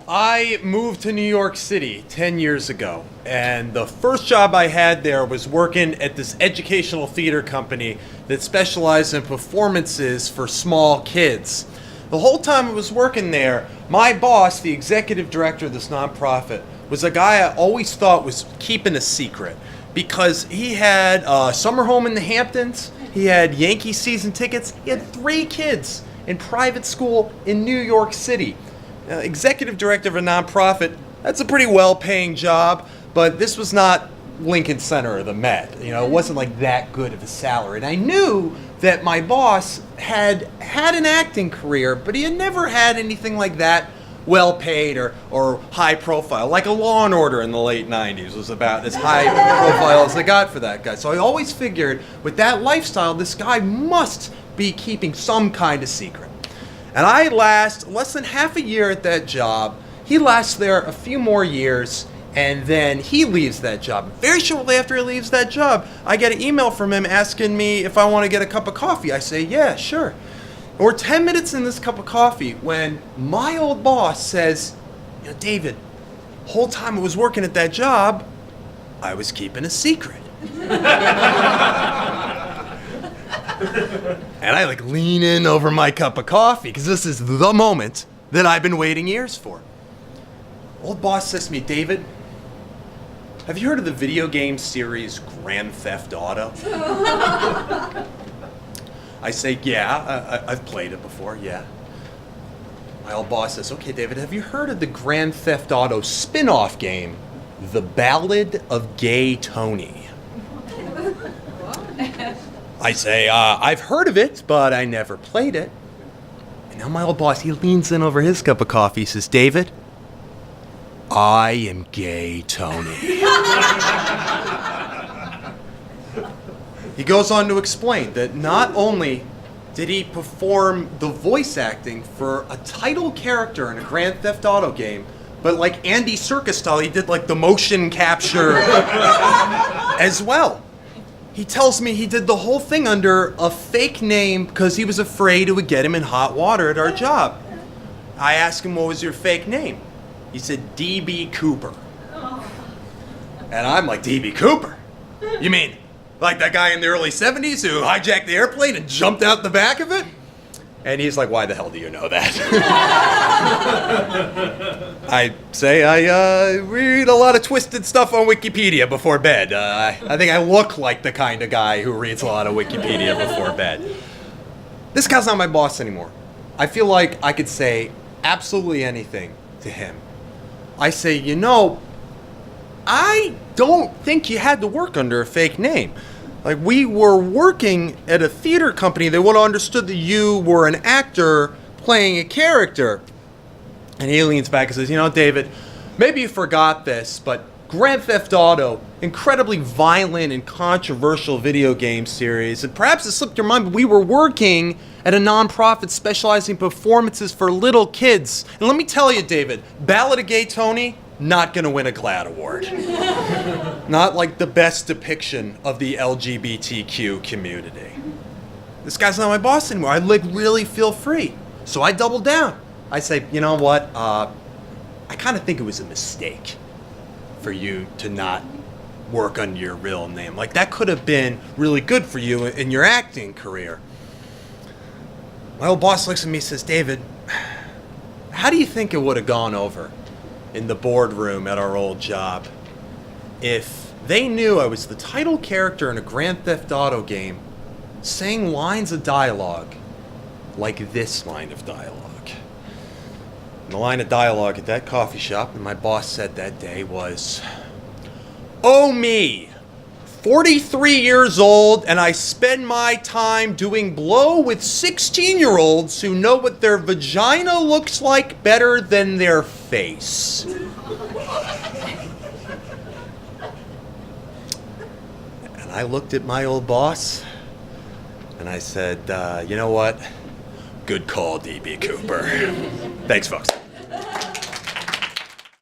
I moved to New York City 10 years ago, and the first job I had there was working at this educational theater company that specialized in performances for small kids. The whole time I was working there, my boss, the executive director of this nonprofit, was a guy I always thought was keeping a secret because he had a summer home in the Hamptons, he had Yankee season tickets, he had 3 kids in private school in New York City. Executive director of a nonprofit, that's a pretty well-paying job, but this was not Lincoln Center or the Met. You know, it wasn't like that good of a salary. And I knew that my boss had an acting career, but he had never had anything like that well-paid or high profile. Like a Law and Order in the late 90s was about as high profile as they got for that guy. So I always figured with that lifestyle, this guy must be keeping some kind of secret. And I last less than half a year at that job. He lasts there a few more years, and then he leaves that job. Very shortly after he leaves that job, I get an email from him asking me if I want to get a cup of coffee. I say, yeah, sure. We're 10 minutes in this cup of coffee when my old boss says, you know, David, the whole time I was working at that job, I was keeping a secret. And I lean in over my cup of coffee because this is the moment that I've been waiting years for. Old boss says to me, David, have you heard of the video game series Grand Theft Auto? I say, yeah, I've played it before, yeah. My old boss says, okay, David, have you heard of the Grand Theft Auto spin-off game, The Ballad of Gay Tony? I say, I've heard of it, but I never played it. And now my old boss, he leans in over his cup of coffee. He says, David, I am Gay Tony. He goes on to explain that not only did he perform the voice acting for a title character in a Grand Theft Auto game, but like Andy Serkis style, he did the motion capture as well. He tells me he did the whole thing under a fake name because he was afraid it would get him in hot water at our job. I asked him, what was your fake name? He said, D.B. Cooper. And I'm like, D.B. Cooper? You mean like that guy in the early 70s who hijacked the airplane and jumped out the back of it? And he's like, why the hell do you know that? I say I read a lot of twisted stuff on Wikipedia before bed. I think I look like the kind of guy who reads a lot of Wikipedia before bed. This guy's not my boss anymore. I feel like I could say absolutely anything to him. I say, you know, I don't think you had to work under a fake name. Like, we were working at a theater company that would have understood that you were an actor playing a character. And he leans back and says, you know, David, maybe you forgot this, but Grand Theft Auto, incredibly violent and controversial video game series, and perhaps it slipped your mind, but we were working at a nonprofit specializing in performances for little kids. And let me tell you, David, Ballad of Gay Tony, not gonna win a GLAAD award. Not like the best depiction of the LGBTQ community. This guy's not my boss anymore. I really feel free. So I double down. I say, you know what? I kind of think it was a mistake for you to not work under your real name. Like, that could have been really good for you in your acting career. My old boss looks at me and says, David, how do you think it would have gone over in the boardroom at our old job if they knew I was the title character in a Grand Theft Auto game saying lines of dialogue like this line of dialogue? And the line of dialogue at that coffee shop that my boss said that day was, "Oh me, 43 years old, and I spend my time doing blow with 16-year-olds who know what their vagina looks like better than their face." And I looked at my old boss, and I said, you know what? Good call, D.B. Cooper. Thanks, folks.